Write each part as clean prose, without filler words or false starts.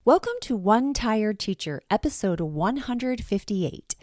Welcome to One Tired Teacher, episode 158.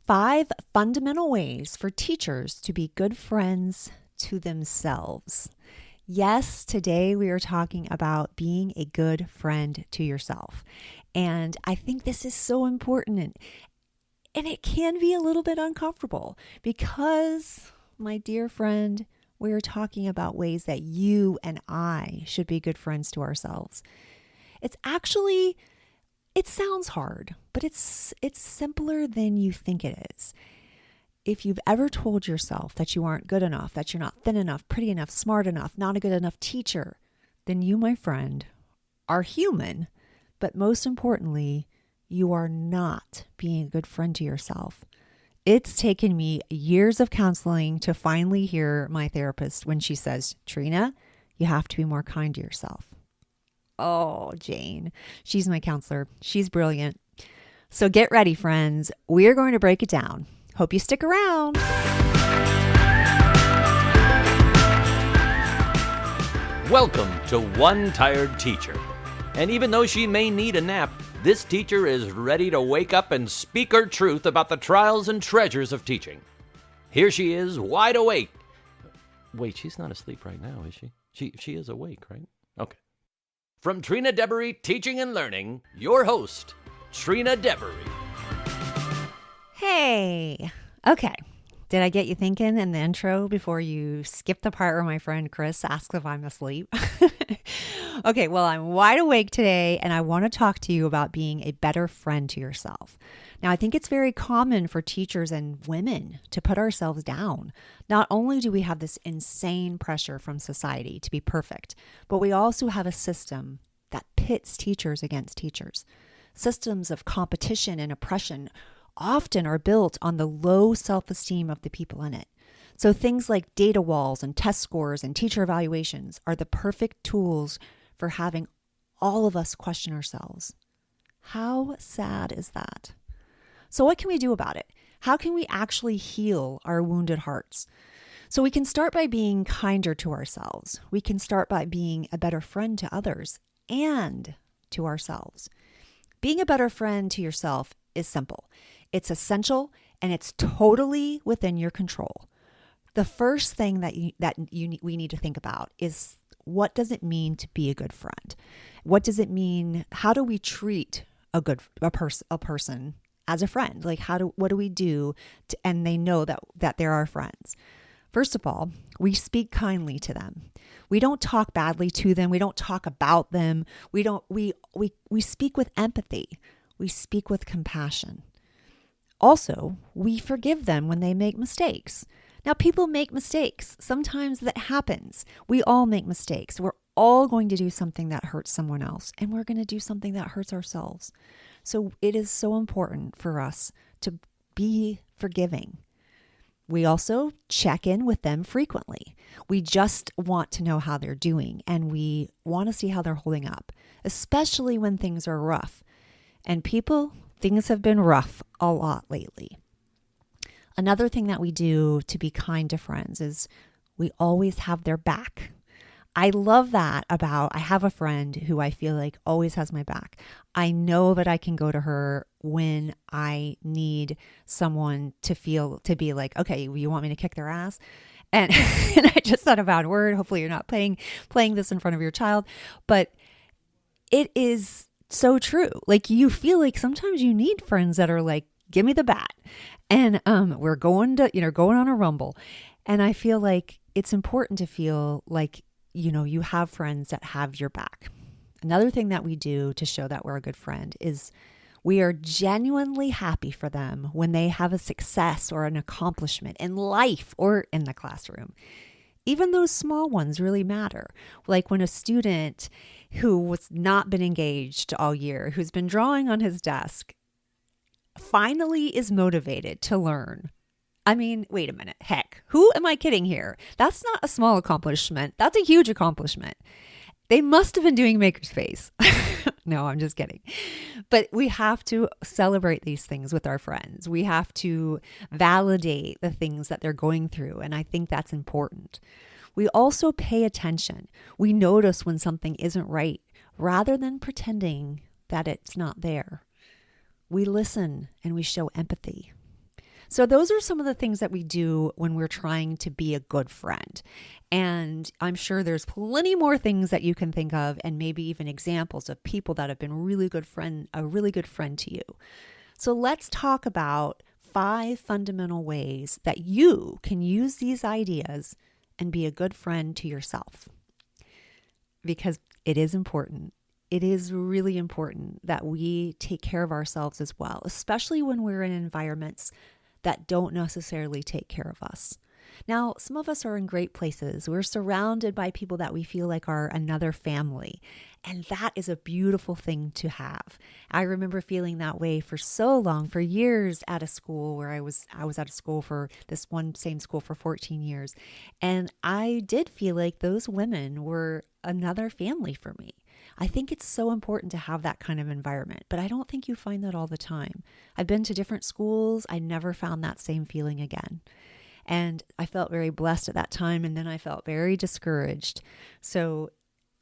5 fundamental ways for teachers to be good friends to themselves. Yes, today we are talking about being a good friend to yourself. And I think this is so important. And it can be a little bit uncomfortable because, my dear friend, we're talking about ways that you and I should be good friends to ourselves. It sounds hard, but it's simpler than you think it is. If you've ever told yourself that you aren't good enough, that you're not thin enough, pretty enough, smart enough, not a good enough teacher, then you, my friend, are human. But most importantly, you are not being a good friend to yourself. It's taken me years of counseling to finally hear my therapist when she says, Trina, you have to be more kind to yourself. Oh, Jane. She's my counselor. She's brilliant. So get ready, friends. We're going to break it down. Hope you stick around. Welcome to One Tired Teacher. And even though she may need a nap, this teacher is ready to wake up and speak her truth about the trials and treasures of teaching. Here she is, wide awake. Wait, she's not asleep right now, is she? She is awake, right? Okay. From Trina Debery Teaching and Learning, your host, Trina Debery. Hey. Okay. Did I get you thinking in the intro before you skip the part where my friend Chris asks if I'm asleep? Okay, well, I'm wide awake today and I want to talk to you about being a better friend to yourself. Now, I think it's very common for teachers and women to put ourselves down. Not only do we have this insane pressure from society to be perfect, but we also have a system that pits teachers against teachers. Systems of competition and oppression often are built on the low self-esteem of the people in it. So things like data walls and test scores and teacher evaluations are the perfect tools for having all of us question ourselves. How sad is that? So what can we do about it? How can we actually heal our wounded hearts? So we can start by being kinder to ourselves. We can start by being a better friend to others and to ourselves. Being a better friend to yourself is simple. It's essential and it's totally within your control. The first thing we need to think about is, what does it mean to be a good friend? What does it mean? How do we treat a person as a friend? Like what do we do and they know that they're our friends? First of all, we speak kindly to them. We don't talk badly to them. We don't talk about them. We speak with empathy. We speak with compassion. Also, we forgive them when they make mistakes. Now, people make mistakes. Sometimes that happens. We all make mistakes. We're all going to do something that hurts someone else, and we're going to do something that hurts ourselves. So it is so important for us to be forgiving. We also check in with them frequently. We just want to know how they're doing, and we want to see how they're holding up, especially when things are rough. And things have been rough a lot lately. Another thing that we do to be kind to friends is we always have their back. I love that I have a friend who I feel like always has my back. I know that I can go to her when I need someone to be like, okay, you want me to kick their ass? And, and I just thought a bad word. Hopefully you're not playing this in front of your child, but it is so true. Like, you feel like sometimes you need friends that are like, give me the bat. And we're going on a rumble. And I feel like it's important to feel like, you have friends that have your back. Another thing that we do to show that we're a good friend is we are genuinely happy for them when they have a success or an accomplishment in life or in the classroom. Even those small ones really matter. Like when a student who has not been engaged all year, who's been drawing on his desk, finally is motivated to learn. I mean, wait a minute. Heck, who am I kidding here? That's not a small accomplishment. That's a huge accomplishment. They must have been doing Makerspace. No, I'm just kidding. But we have to celebrate these things with our friends. We have to validate the things that they're going through. And I think that's important. We also pay attention. We notice when something isn't right rather than pretending that it's not there. We listen and we show empathy. So those are some of the things that we do when we're trying to be a good friend. And I'm sure there's plenty more things that you can think of, and maybe even examples of people that have been a really good friend to you. So let's talk about 5 fundamental ways that you can use these ideas and be a good friend to yourself. Because it is important. It is really important that we take care of ourselves as well, especially when we're in environments that don't necessarily take care of us. Now, some of us are in great places. We're surrounded by people that we feel like are another family, and that is a beautiful thing to have. I remember feeling that way for so long, for years at a school where I was at a school for this same school for 14 years, and I did feel like those women were another family for me. I think it's so important to have that kind of environment, but I don't think you find that all the time. I've been to different schools. I never found that same feeling again. And I felt very blessed at that time, and then I felt very discouraged. So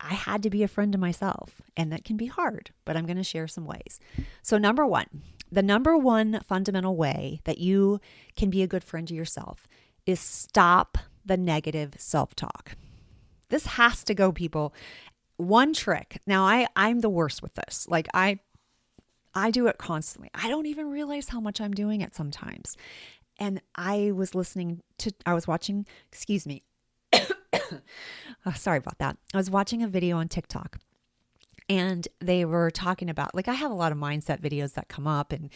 I had to be a friend to myself, and that can be hard, but I'm going to share some ways. So the number one fundamental way that you can be a good friend to yourself is stop the negative self-talk. This has to go, people. One trick. Now, I'm the worst with this. Like I do it constantly. I don't even realize how much I'm doing it sometimes. And I was watching, oh, sorry about that. I was watching a video on TikTok, and they were talking about, like, I have a lot of mindset videos that come up and,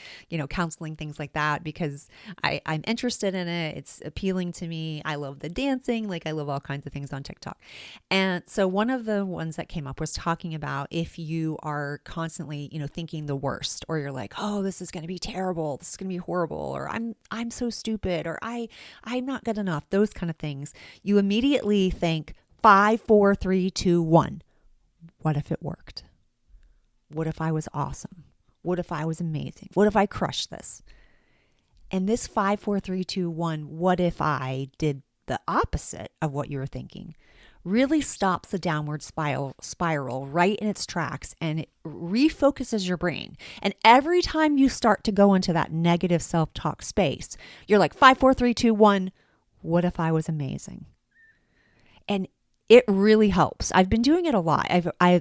counseling, things like that, because I'm interested in it. It's appealing to me. I love the dancing. Like, I love all kinds of things on TikTok. And so one of the ones that came up was talking about if you are constantly, thinking the worst, or you're like, oh, this is going to be terrible. This is going to be horrible. Or I'm so stupid, or I'm not good enough. Those kind of things. You immediately think 5, 4, 3, 2, 1. What if it worked? What if I was awesome? What if I was amazing? What if I crushed this? And this 5, 4, 3, 2, 1, what if I did the opposite of what you were thinking, really stops the downward spiral right in its tracks, and it refocuses your brain. And every time you start to go into that negative self-talk space, you're like 5, 4, 3, 2, 1, what if I was amazing? And it really helps. I've been doing it a lot.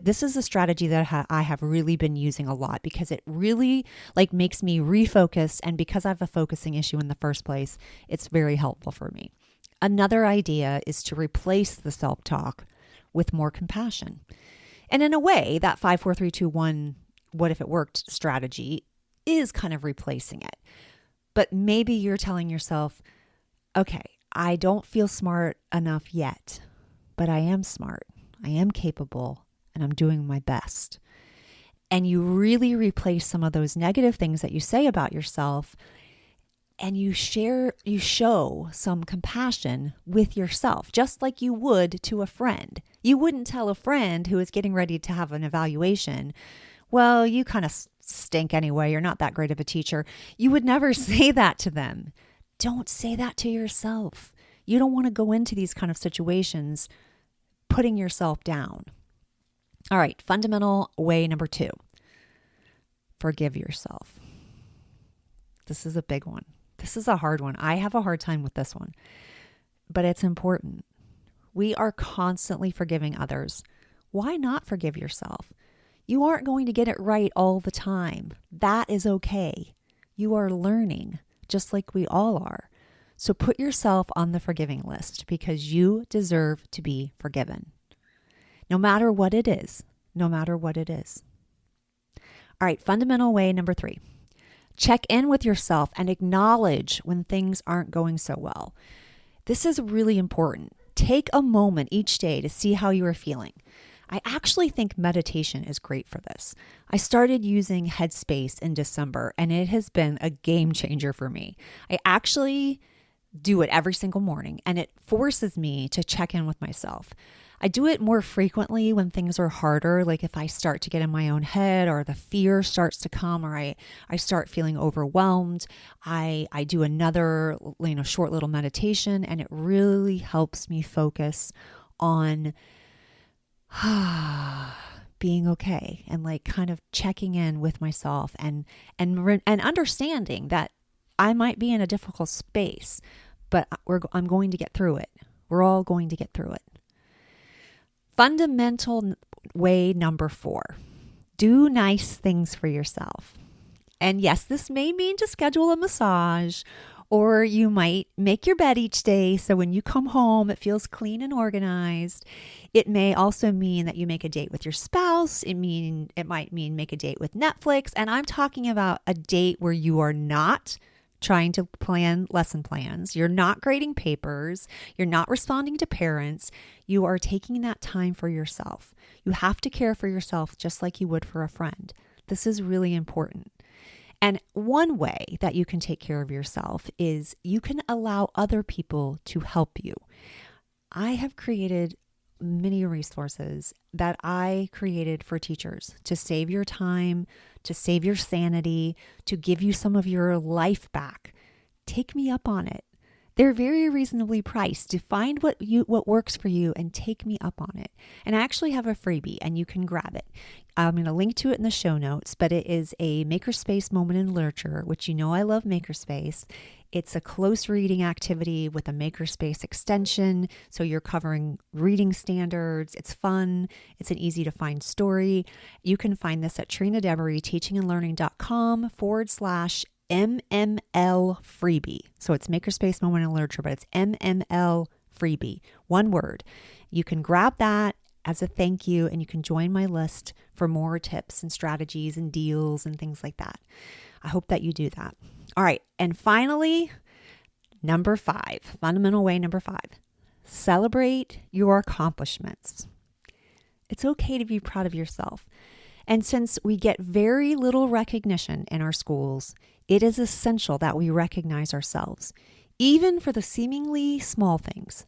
This is a strategy that I have really been using a lot, because it really makes me refocus. And because I have a focusing issue in the first place, it's very helpful for me. Another idea is to replace the self-talk with more compassion. And in a way, that 5, 4, 3, 2, 1, what if it worked strategy is kind of replacing it. But maybe you're telling yourself, okay, I don't feel smart enough yet, but I am smart, I am capable, and I'm doing my best. And you really replace some of those negative things that you say about yourself, and you show some compassion with yourself, just like you would to a friend. You wouldn't tell a friend who is getting ready to have an evaluation, well, you kind of stink anyway, you're not that great of a teacher. You would never say that to them. Don't say that to yourself. You don't want to go into these kind of situations putting yourself down. All right, fundamental way number 2, forgive yourself. This is a big one. This is a hard one. I have a hard time with this one, but it's important. We are constantly forgiving others. Why not forgive yourself? You aren't going to get it right all the time. That is okay. You are learning, just like we all are. So put yourself on the forgiving list, because you deserve to be forgiven. No matter what it is. No matter what it is. All right, fundamental way number 3. Check in with yourself and acknowledge when things aren't going so well. This is really important. Take a moment each day to see how you are feeling. I actually think meditation is great for this. I started using Headspace in December, and it has been a game changer for me. I actually do it every single morning, and it forces me to check in with myself. I do it more frequently when things are harder, like if I start to get in my own head, or the fear starts to come, or I start feeling overwhelmed. I do another short little meditation, and it really helps me focus on being okay and like kind of checking in with myself and understanding that I might be in a difficult space, but I'm going to get through it. We're all going to get through it. Fundamental way number 4, do nice things for yourself. And yes, this may mean to schedule a massage, or you might make your bed each day so when you come home, it feels clean and organized. It may also mean that you make a date with your spouse. It might mean make a date with Netflix. And I'm talking about a date where you are not trying to plan lesson plans. You're not grading papers. You're not responding to parents. You are taking that time for yourself. You have to care for yourself just like you would for a friend. This is really important. And one way that you can take care of yourself is you can allow other people to help you. I have created many resources that I created for teachers to save your time, to save your sanity, to give you some of your life back. Take me up on it. They're very reasonably priced. To find what works for you and take me up on it. And I actually have a freebie and you can grab it. I'm going to link to it in the show notes, but it is a Makerspace moment in literature, which you know I love Makerspace. It's a close reading activity with a Makerspace extension. So you're covering reading standards. It's fun. It's an easy to find story. You can find this at trinadevery.com/MML freebie. So it's Makerspace moment in literature, but it's MML freebie. One word. You can grab that as a thank you and you can join my list for more tips and strategies and deals and things like that. I hope that you do that. All right. And finally, number 5, fundamental way number 5, celebrate your accomplishments. It's okay to be proud of yourself. And since we get very little recognition in our schools, it is essential that we recognize ourselves, even for the seemingly small things.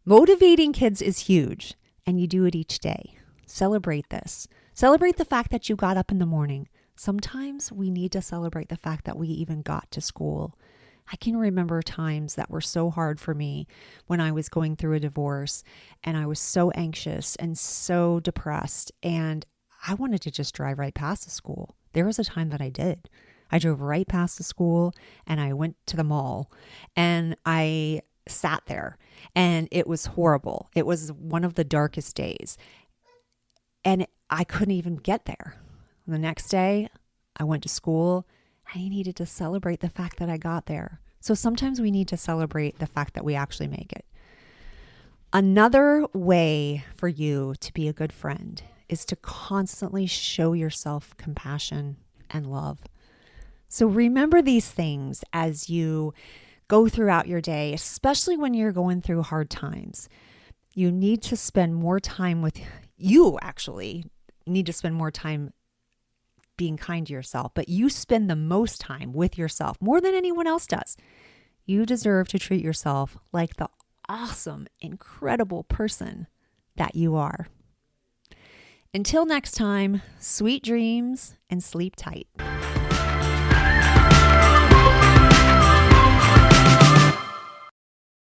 Motivating kids is huge, and you do it each day. Celebrate this. Celebrate the fact that you got up in the morning. Sometimes we need to celebrate the fact that we even got to school. I can remember times that were so hard for me when I was going through a divorce and I was so anxious and so depressed and I wanted to just drive right past the school. There was a time that I did. I drove right past the school and I went to the mall and I sat there and it was horrible. It was one of the darkest days and I couldn't even get there. The next day I went to school and I needed to celebrate the fact that I got there. So sometimes we need to celebrate the fact that we actually make it. Another way for you to be a good friend is to constantly show yourself compassion and love. So remember these things as you go throughout your day, especially when you're going through hard times. You need to spend more time with you, actually. You need to spend more time being kind to yourself, but you spend the most time with yourself more than anyone else does. You deserve to treat yourself like the awesome, incredible person that you are. Until next time, sweet dreams and sleep tight.